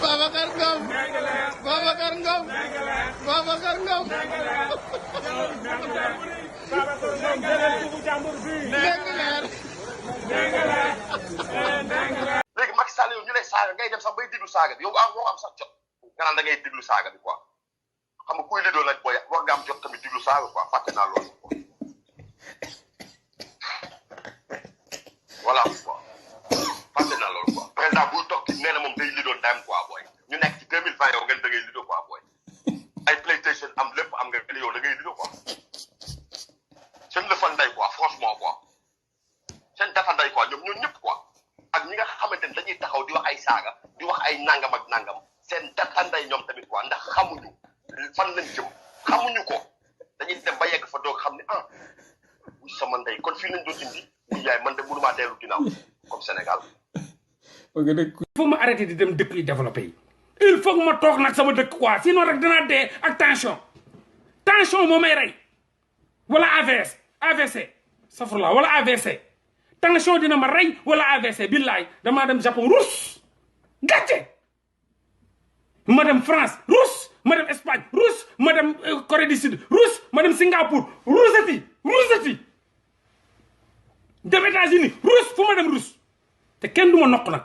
Babacar Ngom Babacar Ngom Babacar Ngom léegi Macky Sall yow ñu lay saaga ngay dem sax bay diglu saaga bi yow moo am sax jot nga naan da ngay diglu saaga bi quoi xam nga kuy lidoo nag booy war nga am jot tamit diglu saaga quoi fàtte naa loolu quoi voilà quoi fàtte naa loolu quoi président buy toog nee na moom day lidoo ndayam quoi booy ñu nekk ci 2020 yow ngeen da ngay lidoo quoi booy ay PlayStation am lépp am nga yow da ngay lidoo quoi seen lëfal nday quoi franchement quoi seen dafa nday quoi ñoom ñëpp quoi ak ñi nga xamante ne dañuy taxaw di wax ay saaga di wax ay nangam ak nangam seen dafa nday ñoom tamit quoi ndax xamuñu fan lañ jëm xamuñu ko dañuy dem ba yegg fa doog xam ne ah sama ndey kon fii lañ doon indi muy yaay man de mënumaa dellu ginnaaw comme Sénégal. il faut ma arrêter di dem dëkk yi développé yi il faut que ma toog nag sama dëkk quoi sinon rek danaa dee ak tension moo may rey wala AVC safurla wala AVC tension dina ma rey wala AVC billaay damaa dem Japon ruus gàcce ma dem France ruus ma dem Espagne ruus ma dem Corée du Sud ruus ma dem Singapour ruusati dem États-Unis ruus fu ma dem ruus te kenn du ma noq nag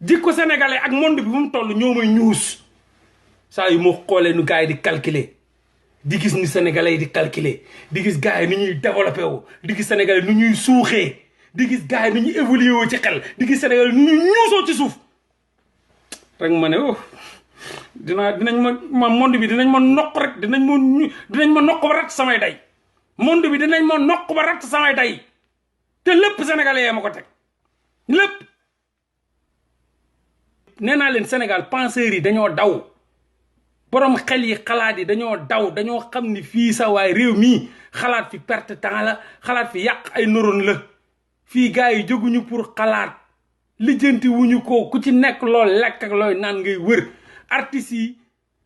jikko sénégalais ak monde bi bu mu toll ñoo may ñuus saa yu ma xoolee nu gars yi di calculer di gis ni sénégalais yi di calculer di gis gars yi ni ñuy développé wu di gis sénégalais nu ñuy suuxee di gis gars yi ni ñuy évolué woo ci xel di gis sénégalais nu ñuy ñuusoo ci suuf rek ma ne oh dinañ ma monde bi dinañ ma noq rek dinañ ma noq ba rat samay day monde bi dinañ ma noq ba rat samay day te lépp sénégalais yee ma ko teg lépp nee naa leen Sénégal penseurs yi dañoo daw borom xel yi xalaat yi dañoo daw dañoo xam ni fii sa waay réew mii xalaat fi perte temps la xalaat fi yàq ay neurones la fii gars yi jóguñu pour xalaat lijjanti wuñu ko ku ci nekk lool lekk ak looy naan ngay wër artistes yi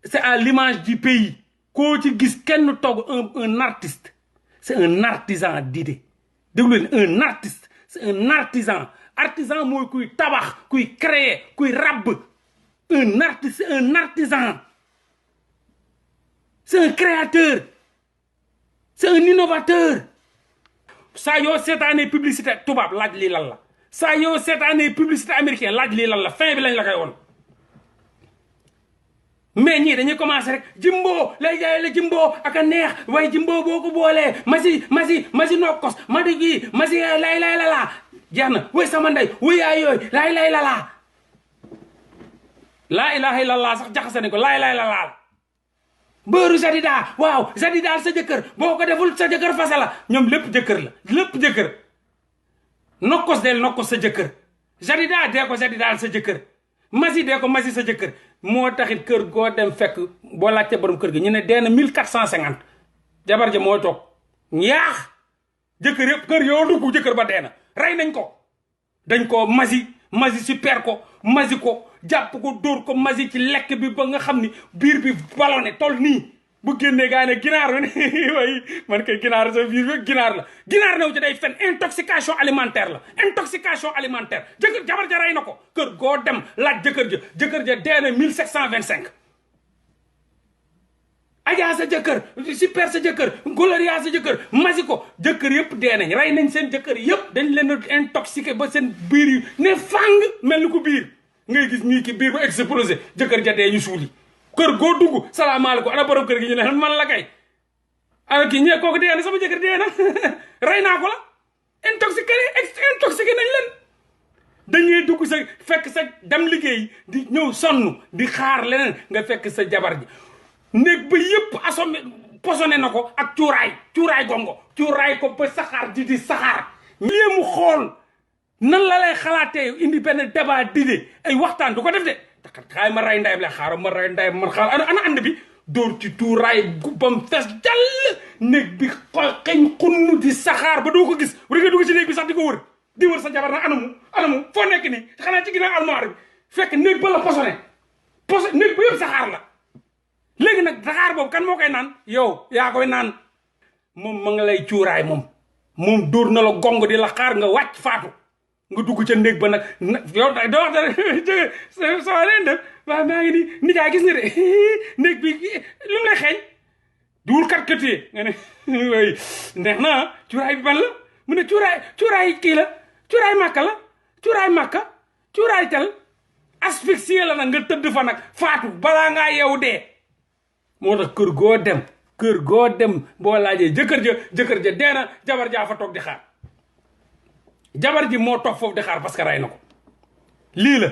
c'est à l'image du pays koo ci gis kenn togg un artiste c'est un artisan d'idée déglu leen un artiste c'est un artisan mooy kuy tabax kuy créer kuy rabb un artiste c'est un artisan c'est un créateur c'est un innovateur saa yoo seetaanee publicité tubaab laaj lii lan la saa yoo seetaanee publicité américain laaj lii lan la fin bi lañ la koy woon mais ñii dañuy commencé rek jimbo lay jaay la jimbo ak a neex waaye jimbo boo ko boolee masi nokkos madi gii masi lay lalaa jeex na way sama ndey way yaay yooyu lay lalaa laa ilaha illallah sax jaxase ko lay lalaa bëru Zadida waaw Zadida sa jëkkër boo ko deful sa jëkkër fase la ñoom lépp jëkkër nokkos del nokkos sa jëkkër Zadida dee ko Zadida sa jëkkër masi dee ko masi sa jëkkër moo taxit kër goo dem fekk boo laajte borom kër gi ñu ne dee na 1450 jabar ja moo toog ñaax jëkkër yëpp kër yoo dugg jëkkër ba dee na rey nañ ko dañ ko masi super ko masi ko jàpp ko dóor ko masi ci lekk bi ba nga xam ni biir bi ballonné tol nii bu génnee gaa ne ginaar bi ne way man kay ginaar sa biir bi ginaar la ginaar new ci day fen intoxication alimentaire la intoxication alimentaire jëkkër jabar ja rey na ko kër goo dem laaj jëkkër ja dee na 1725 ajaa sa jëkkër super sa jëkkër gloria sa jëkkër masi ko jëkkër yëpp dee nañ rey nañ seen jëkkër yëpp dañ leen intoxiqué ba seen biir yi ne fang mel ni ko biir ngay gis ñii ki biir ba explosé jëkkër ja dee ñu suuli kër goo dugg salaamaaleykum ana borom kër gi ñu ne man la kay ana kii ñee kooku dee na sama jëkkër dee na rey naa ko la intoxiqué nañ leen dañuy dugg sa fekk sa dem liggéey di ñëw sonn di xaar leneen nga fekk sa jabar ji néeg ba yëpp assommé posone na ko ak cuuraay gongo cuuraay ko ba saxaar di saxaar lii mu xool nan la lay xalaatee indi benn débat d'idée ay waxtaan du ko def de takat xaay ma ray ndayam la xaaral ma ray ndayam man xaar ana ànd bi dóor ci tuuraay gubbam fes jàll néeg bi xeñ xunnu di saxaar ba doo ko gis war nga dugg ci néeg bi sax di wër sa jabar na anamu foo nekk nii xanaa ci ginnaaw almoire bi fekk néeg ba la posone néeg ba yëpp saxaar la léegi nag saxaar boobu kan moo koy naan yow yaa koy naan moom ma nga lay cuuraay moom moom dóor na la gong di la xaar nga wàcc faatu nga dugg ca néeg ba nag yow doo wax dara soo leen def waaw maa ngi nii nijaay gis nga de néeg bi lu mu lay xeeñ duwul kat-katee nga ne way neex na cuuraay bi ban la mu ne cuuraay kii la cuuraay màkka cuuraay tel asphyxié la nag nga tëdd fa nag faatu balaa ngaa yeewu dee moo tax kër goo dem boo laajee jëkkër ja dee na jabar jaa fa toog di xaar jabar ji moo toog foofu di xaar parce que rey na ko lii la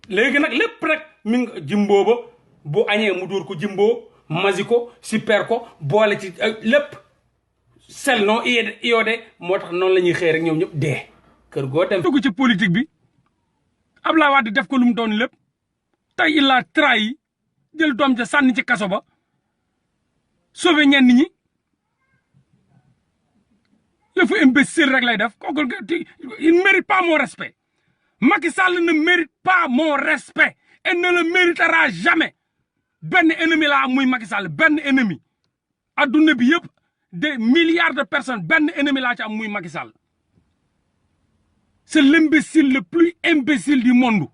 léegi nag lépp nag mi ngi jimboo ba bu añee mu dóor ko jimboo masi ko super ko boole ci lépp sel non iodé moo tax noonu la ñuy xëy rek ñoom ñëpp dee kër goo dem dugg ci politique bi Abdoulaye Wade def ko lu mu doon lépp tey il a trahi jël doom ja sànni ci kaso ba sauver ñenn ñi yëfu imbécile rek lay def kooku il ne mérite pas mon respect Macky Sall ne mérite pas mon respect et ne le méritera jamais benn ennemi la am muy Macky Sall benn ennemi adduna bi yëpp des milliards de personnes benn ennemi laa ci am muy Macky Sall c'est l'imbécile le plus imbécile du monde.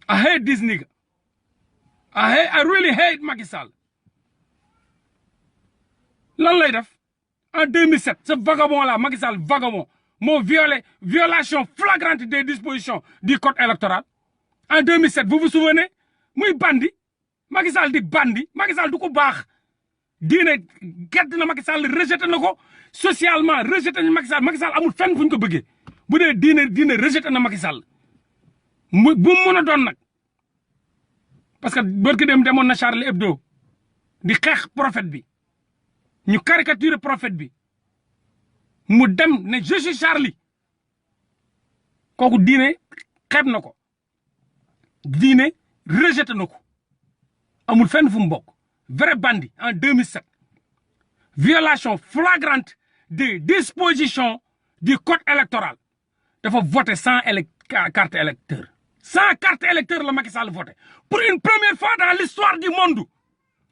I hate this nigga. I really hate Macky Sall. Lan lay def en 2007 ce vagabond là Macky Sall vagabond moo violation flagrante des dispositions du code électoral en 2007 vous vous souvenez muy bandi Macky Sall di bandi Macky Sall du ko baax diine gedd na Macky Sall rejeté na ko socialement rejeté na Macky Sall amul fenn fu ñu ko bëggee bu dee diine rejeté na Macky Sall bu mu mën a doon nag parce que barki dem demoon na Charlie Hebdo di xeex prophète bi ñu caricature prophète bi mu dem ne je suis Charlie kooku diine xeeb na ko diine rejeté na ko amul fenn fu mu bokk vrai bandit en 2007 violation flagrante des dispositions du code électoral dafa voté sans carte électeur sans carte électeur la Macky Sall voté pour une première fois dans l'histoire du monde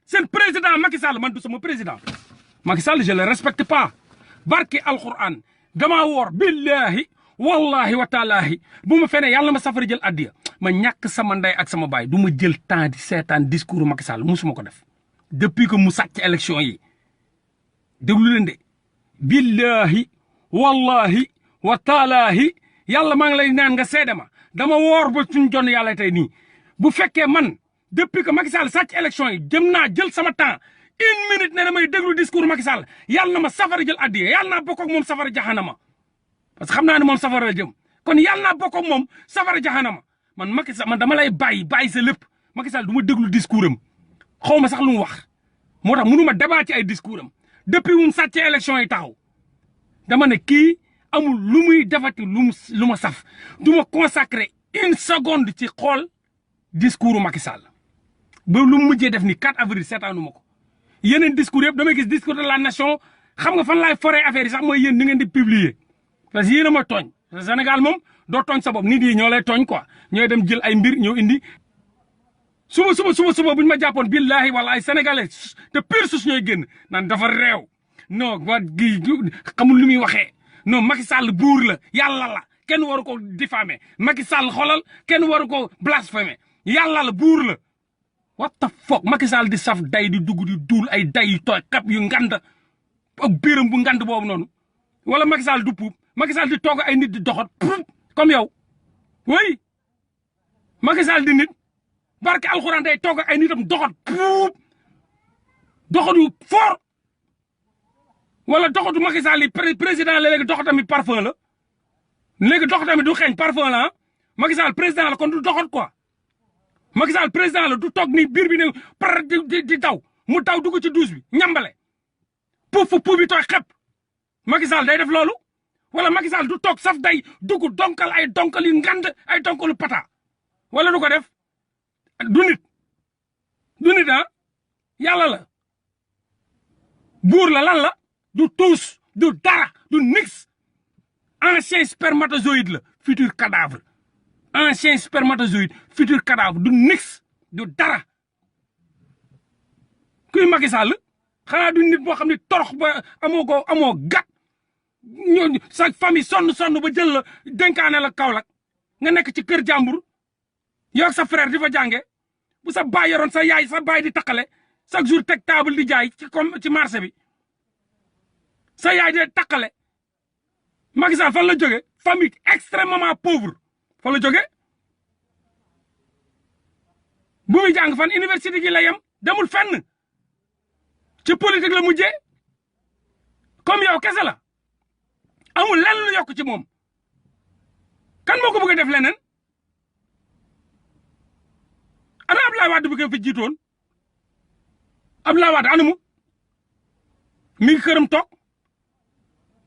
seen président Macky Sall man du sama président Macky Sall je le respecte pas barke alquran dama woor billahi wallahi wa taalahi bu ma fene yàlla ma safara jël addiya ma ñàkk sama ndey ak sama baay du ma jël temps di seetaan discours Macky Sall musuma ko def depuis que mu sàcc élection yi déglu leen de billahi wallahi wa taalahi yàlla maa ngi lay naan nga seede ma dama woor ba suñ jon yàlla tey nii bu fekkee man depuis que Macky Sall sàcc élection yi jëm naa jël sama temps 1 minute ne damay déglu discours Macky Sall yàlla na ma safara jël addiya yàlla naa bokk ak moom safara jaxanama parce que xam naa ne moom safara la jëm kon yàlla naa bokk ak moom safara jaxanama man Macky Sall man dama lay bàyyi sa lépp Macky Sall du ma déglu discours am xaw ma sax lu mu wax moo tax mënu ma débat ci ay discours am depuis mu sàccee élection yi taxaw dama ne kii amul lu muy defati lu ma saf du ma consacrer 1 seconde ci xool discours Macky Sall ba lu mu mujjee def ni 4 avril seetaanu ma ko yeneen discours yëpp damay gis discours de la nation xam nga fan laay foree affaire yi sax mooy yéen ni ngeen di publier parce que yéen a ma tooñ Sénégal moom doo tooñ sa bopp nit yi ñoo lay tooñ quoi ñooy dem jël ay mbir ñoo indi suba bu ñu ma jàppoon billahi wallahi sénégalais te pire sus ñooy génn naan dafa réew non wa gi xamul lu muy waxee non Macky Sall buur la yàlla la kenn waru ko diffamer Macky Sall xolal kenn waru ko blasphémer yàlla la buur la what the fuck Macky Sall di saf day di dugg di duul ay day yu tooy xap yu ngand ak biiram bu ngand boobu noonu wala Macky Sall du puub Macky Sall di toog ay nit di doxat comme yow oui Macky Sall di nit barke alxuraan day toog ay nitam doxat puub doxat yu fort wala doxatu Macky Sall yi président la léegi doxatam parfum la léegi doxatam du xeeñ parfum la ah Macky Sall président la kon du doxat quoi Macky Sall président la du toog ni biir bi ne par di daw mu daw dugg ci douche bi ñambale puuf bi tooy xepp Macky Sall day def loolu wala Macky Sall du toog saf day dugg donkal ay donkal yu ngand ay donkalu pata wala du ko def du nit ah yàlla la buur la lan la du tous du dara du nix ancien spermatozoïde la futur cadavre ancien spermatozoïde futur cadavre du nix du dara kuy Macky Sall xanaa du nit boo xam ne torox ba amoo gat ñooñu sa famille sonn ba jël la dénkaane la Kaolack nga nekk ci kër jàmbur yow ak sa frère di fa jànge bu sa baay yoroon sa baay di taqale chaque jour teg table di jaay ci marché bi sa yaay di taqale Macky Sall fan la jóge famille extrêmement pauvre fan la jóge bu muy jàng fan université gi la yem demul fenn ci politique la mujjee comme yow kese la amul lenn lu yokk ci moom kan moo ko bëgg a def leneen ana Abdoulaye Wade bi ko fi jiitoon Abdoulaye Wade anamu mi ngi këram toog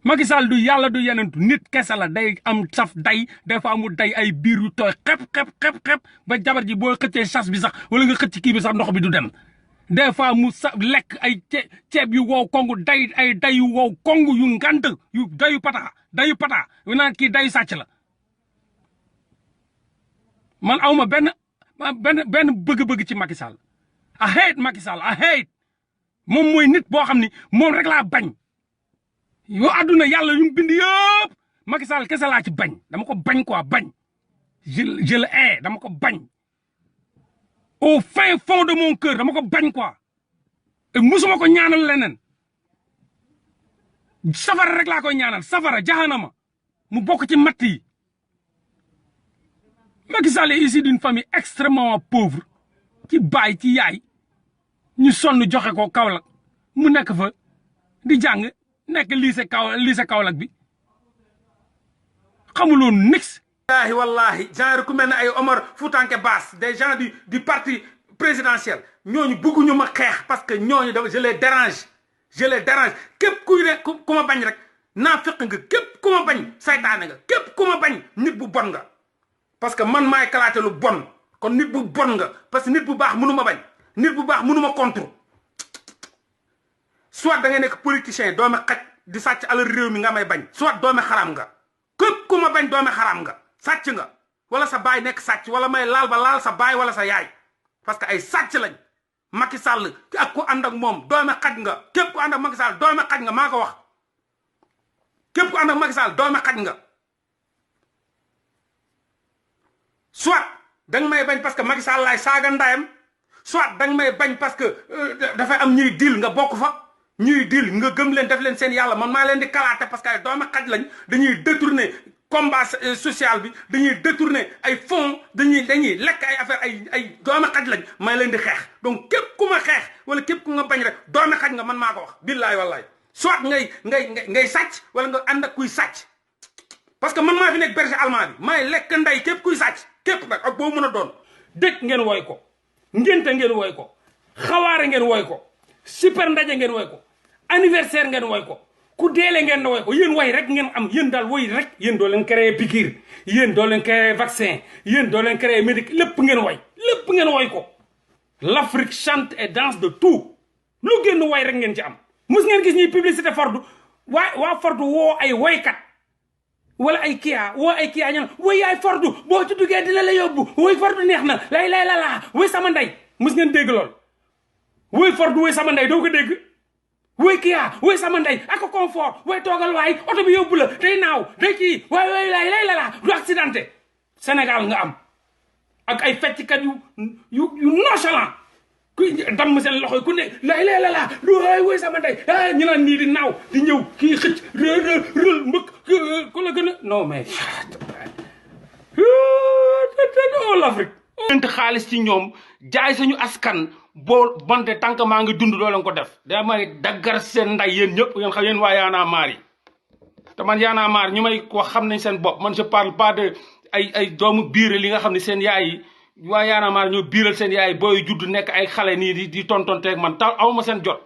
Macky Sall du yàlla du yenentu nit kese la day am saf day des fois mu day ay biir yu tooy xep ba jabar ji boo xëccee chasse bi sax wala nga xëcc kii bi sax ndox bi du dem des fois mu lekk ay ceeb yu wow kongu ay day yu wow kongu yu ngant yu dayu pata yu naan kii dayu sàcc la man awma benn bëgg-bëgg ci Macky Sall I hate Macky Sall I hate moom mooy nit boo xam ni moom rek laa bañ yoo àdduna yàlla yu mu bind yëpp Macky Sall kese laa ci bañ dama ko bañ quoi bañ je le hais dama ko bañ au fin fond de mon cœur dama ko bañ quoi et musuma ko ñaanal leneen safara rek laa koy ñaanal safara jahanama mu bokk ci matt yi Macky Sall est issu d'une famille extrêmement pauvre ci baay ci yaay ñu sonn joxe ko Kaolack mu nekk fa di jàng nekk lycée Kaolack bi xamuloon nix wallahi genre ku mel ne ay Omar Foutanké Bass des gens du parti présidentiel ñooñu bëgguñu ma xeex parce que ñooñu je les dérange képp kuy ne ku ma bañ rek naafiq nga képp ku ma bañ saytaane nga képp ku ma bañ nit bu bon nga parce que man maay kalaate lu bon kon nit bu bon nga parce que nit bu baax mënu ma bañ nit bu baax mënu ma contre soit da ngay nekk politicien doome xaj di sàcc alal réew mi nga may bañ soit doome xaram nga képp ku ma bañ doome xaram nga sàcc nga wala sa baay nekk sàcc wala may laal ba laal sa baay wala sa yaay parce que ay sàcc lañ Macky Sall ak ku ànd ak moom doome xaj nga képp ku ànd ak Macky Sall doome xaj nga maa ko wax képp ku ànd ak Macky Sall doome xaj nga soit danga may bañ parce que Macky Sall laay saaga ndayam soit danga may bañ parce que dafay am ñuy deal nga bokk fa ñuy deal nga gëm leen def leen seen yàlla man maa leen di kalaate parce que ay doomi xaj lañ dañuy détourner combat social bi dañuy détourner ay fonds dañuy lekk ay affaire ay doomi xaj lañ may leen di xeex donc képp ku ma xeex wala képp ku nga bañ rek doomi xaj nga man maa ko wax billaay wallaay soit ngay sàcc wala nga ànd ak kuy sàcc parce que man maa fi nekk berger allemand bi maay lekk nday képp kuy sàcc képp nag ak boo mën a doon dëkk ngeen woy ko ngénte ngeen woy ko xawaare ngeen woy ko super ndaje ngeen woy ko anniversaire ngeen woy ko ku deele ngeen woy ko yéen way rek ngeen am yéen daal woy rek yéen doo leen créer piqûre yéen doo leen créer vaccin yéen doo leen créer médic lépp ngeen woy ko l'Afrique chante et danse de tout lu génn way rek ngeen ci am mus ngeen gis ñuy publicité Ford waa Ford woo ay woykat wala ay Kia ñan woy yaay Ford boo ci duggee dina la yóbbu woy Ford neex na lay la woy sama ndey mus ngeen dégg lool woy Ford woy sama ndey doo ko dégg woy Kia woy sama ndey ak confort woy toogal waay oto bi yóbbu la day naaw day kii waay lay la du accidenté Sénégal nga am ak ay fecckat yu nonchalant ku damm seen loxo yi ku ne lay la lu woy sama ndey ñu naan nii di naaw di ñëw kii xëcc rël mbëkk ku la gën a non mais l'Afrique ent xaalis ci ñoom jaay sañu askan boo bante tànk maa ngi dund doo leen ko def damay daggar seen nday yéen ñëpp ngeen xam yéen waa yaanaa maar yi te man yaanaa maar ñu may wax xam nañ seen bopp man je parle pas de ay doomu biir li nga xam ne seen yaay yi waa yaanaa maar ñoo biiral seen yaay booy judd nekk ay xale nii di tontonteeg man taw awma seen jot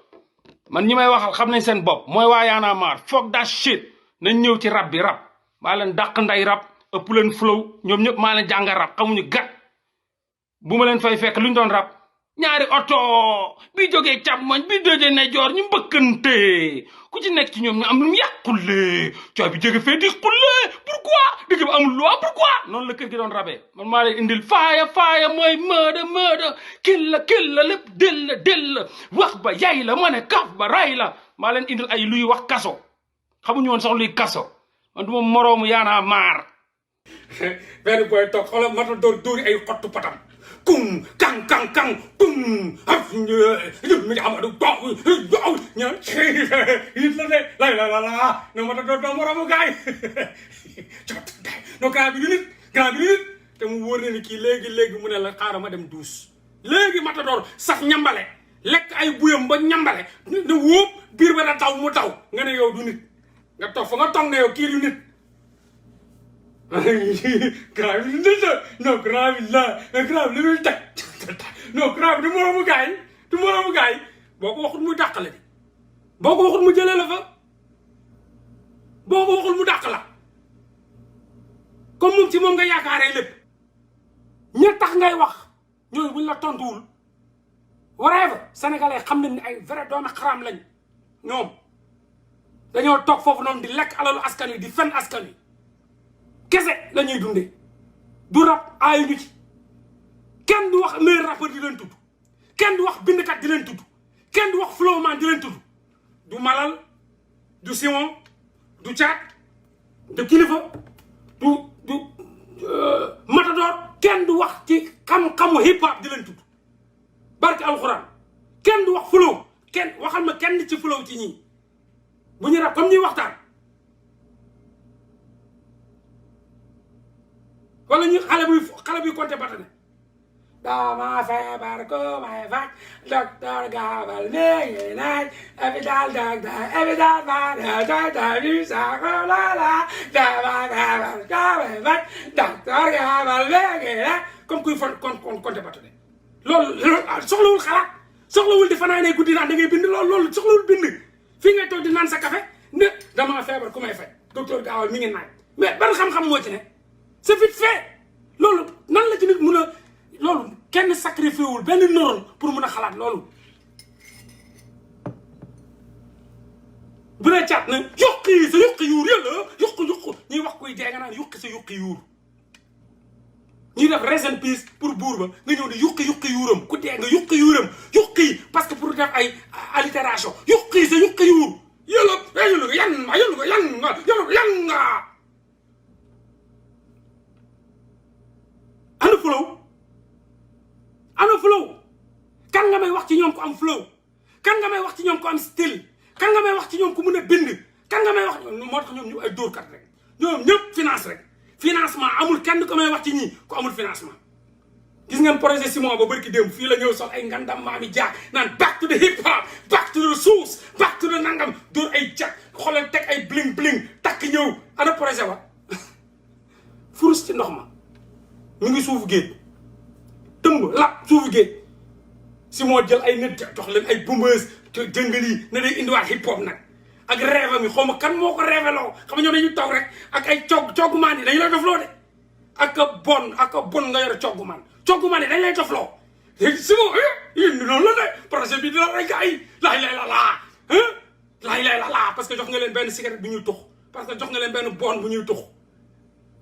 man ñi may waxal xam nañ seen bopp mooy waa yaanaa maar fuck that shit nañ ñëw ci rab bi rab maa leen dàq nday rab ëpp leen flow ñoom ñëpp maa leen jàngal rab xamuñu gat bu ma leen fay fekk lu ñu doon rab ñaari oto bi jógee càmmoñ bi jógee ndeyjoor ñu mbëkkante ku ci nekk ci ñoom ñu am lu mu yàqule cooy bi jóge fee di xulle pourquoi dëkk bi amul loi pourquoi noonu la kër gi doon rabee man maa leen indil faaya mooy murder kill la lépp del wax ba yay la ma ne kaf ba ray la maa leen indil ay luy wax kaso xamuñu woon sax luy kaso man du ma moroomu yaanaa maar benn boy toog xoolal mata dóori ay xottu patam kum kang kum mi amadu ñaan it la de la no mata doo moroomu gaay no grand bi nit te mu wóor ne ni kii léegi mu ne la xaaral ma dem duus léegi Matador saf ñambale lekk ay buyam ba ñambale ne wóob biir ba da daw mu daw nga ne yow du nit nga toog fa nga toog ne yow kii du nit grand bi nit la non grand bi li muy teg non grand bi du moroomu gaay boo ko waxul mu dàq la di boo ko waxul mu jëlee la fa boo ko waxul mu dàq la comme moom ci moom nga yaakaaree lépp ña tax ngay wax ñooñu buñ la tontuwul waree fa sénégalais xam nañ ne ay vrai doomi xaraam lañ ñoom dañoo toog foofu noonu di lekk alalu askan wi di fen askan wi kese la ñuy dundee du rap aayu ñu ci kenn du wax meilleur rappeur di leen tudd kenn du wax bindkat di leen tudd kenn du wax flowman di leen tudd du Malal du Simon du Thiat du Kilifa du Matador kenn du wax ci xam-xamu hip hop di leen tudd barke alxuraan kenn du wax flow kenn waxal ma kenn ci flow ci ñii bu ñu rap comme ñuy waxtaan wala ñu xale buy compté bata ne dama feebar ko may faj docteur Gabal léegi naaj hôpital docteur hôpital docteur bi saako lala dama feebar ko may faj docteur Gabal léegi naaj comme kuy compté bata ne loolu soxlawul xalaat soxlawul di fanaanee guddi naan da ngay bind loolu soxlawul bind fii ngay toog di naan sa café ne dama feebar ku may faj docteur Gabal mi ngi naaj mais ban xam-xam moo ci ne c'est vite fait loolu nan la ci nit mun a loolu kenn sacrifié wul benn neurone pour mun a xalaat loolu bu dee caat na yuqi sa yuqi yuur yàlla yuq ñuy wax kuy dee nga naan yuqi sa yuqi yuur ñuy def rest in peace pour buur ba nga ñëw ne yuqi yuuram ku dee nga yuqi yuuram yuqi parce que pour def ay allitération yuqi sa yuqi yuur yàlla yan nga ana flow kan nga may wax ci ñoom ko am flow kan nga may wax ci ñoom ko am style kan nga may wax ci ñoom ko mën a bind kan nga may wax moo tax ñoom ñu ay dóorkat rek ñoom ñëpp finance rek financement amul kenn ko may wax ci ñii ko amul financement gis ngeen projet Simon ba bërki démb fii la ñëw sol ay ngandam maami jaar naan back to the hip hop back to the source back to the nangam dóor ay cat xoolal teg ay bling bling takk ñëw ana projet ba furus ci ndox ma mu ngi suufu géej tëmb lap suufu géej si moo jël ay nit jox leen ay bumbeuse jëngal yi ne day indiwaat hip hop nag ak rêve mi xaw ma kan moo ko rêve loo xam nga ñoom dañuy toog rek ak ay coggumaan yi dañu lay dofloo de ak bon nga yore coggumaan yi dañu lay dofloo léegi si moo yéen noonu la de projet bi dina rey gars yi laay lay la parce que jox nga leen benn cigarette bu ñuy tux parce que jox nga leen benn bon bu ñuy tux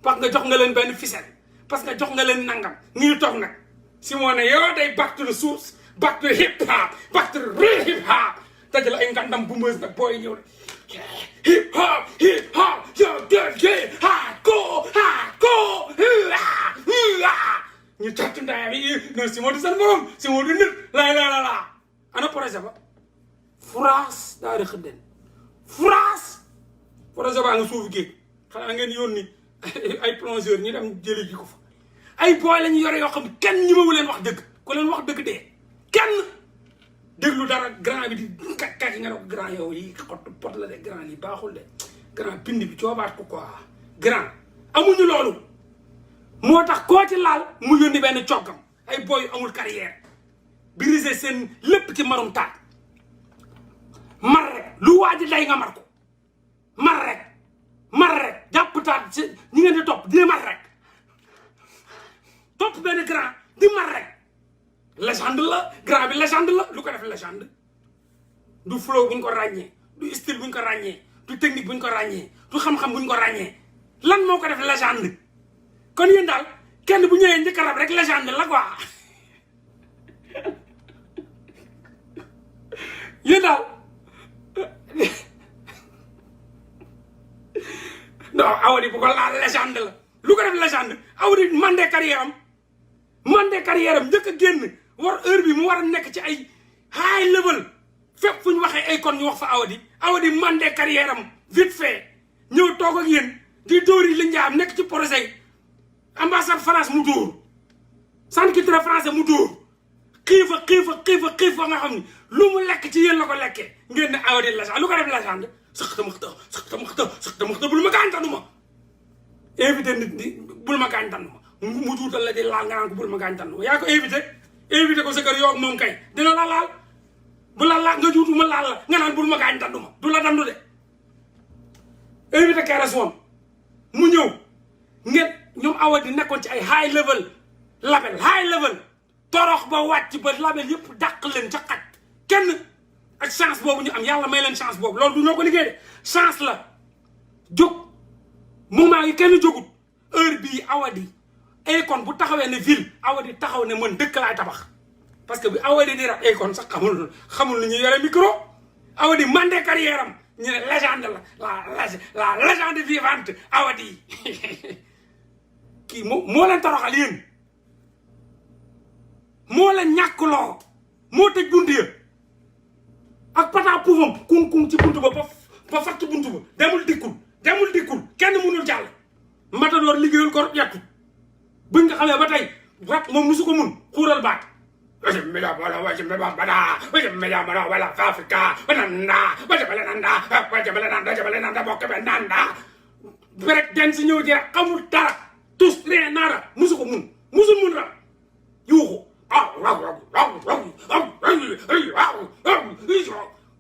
parce que jox nga leen benn ficelle parce que jox nga leen nangam ñuy toog nag si moo ne yow day back to the source back to the hip hop back to the real hip hop dajale ay ngandam bu meus nag booy ñëw hip hop yow gay hardcore ñu càtt ndaya bi non si moo di seen morom si moo di nit la ana projet ba France daa di xëddeen France projet baa nga suufu géej xanaa ngeen yónni ay plongeur ñu dem jëli ji ko fa ay booy lañu yore yoo xam kenn ñi ma leen wax dëgg ku leen wax dëgg dee kenn déglu dara grand bi di kaki nga ne ko grand yow yi xottu pot la de grand yi baaxul de grand pind bi coobaat ko quoi grand amuñu loolu moo tax koo ci laal mu yónni benn coggam ay booy yu amul carrière brisé seen lépp ci marum taat mar rek lu waaji day nga mar ko mar rek jàpp taat si ñi ngeen di topp di mar rek topp benn grand di mar rek légende la grand bi légende la lu ko def légende du flow buñ ko ràññee du style buñ ko ràññee du technique buñ ko ràññee du xam-xam buñ ko ràññee lan moo ko def légende kon yéen daal kenn bu ñëwee njëkk a rab rek légende la quoi yéen daal non Awadi bu ko laal légende la lu ko def légende Awadi mandé carrière am njëkk a génn war heure bi mu war a nekk ci ay high level fépp fu ñu waxee ay kon ñu wax fa Awadi mandé carrière am vite fait ñëw toog ak yéen di dóori li njaam nekk ci projet ambassade France mu dóor centre culturel français mu dóor xiifa nga xam ni lu mu lekk ci yéen la ko lekkee ngeen ne Awadi légende lu ko def légende sax tamaxta bul ma gaañ tànnuma invité nit ñi bul ma gaañ tànnuma mu tuutal la di laal nga naan ko bul ma gaañ tànnuma yaa ko invité ko sa kër yow ak moom kay dina la laal bu la laal nga juutu ma laal la nga naan bul ma gaañ tànnuma du la dandu de invité keres woon mu ñëw ngeen ñoom Awadi nekkoon ci ay high level torox ba wàcc ba label yëpp dàq leen ca xaj kenn ak chance boobu ñu am yàlla may leen chance boobu loolu du ñoo ko liggéey de chance la jóg moment yi kenn jógut heure bii Awadi Akon bu taxawee ne ville Awadi taxaw ne man dëkk laay tabax parce que bi Awadi di rab Akon sax xamul ni ñuy yore micro Awadi mandé carrière am ñu ne légende la légende vivante Awadi kii moo leen toroxal yéen moo leen ñàkkloo moo tëj bunt ya ak pata poufam kung ci buntu ba ba fatt buntu ba demul dikkul kenn mënul jàll Matador liggéeyul ko yettu buñ nga xamee ba tey rap moom musu ko mun xuural baat rek den si ñëw ji rek xamul dara tous rien nara musu ko mun musul mun rap yuuxu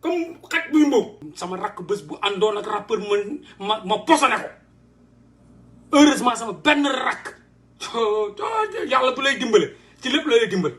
comme xaj buy mboob sama rakk bés bu àndoon ak rappeur ma posone ko heureusement sama benn rakk yàlla bu lay dimbale ci lépp la lay dimbal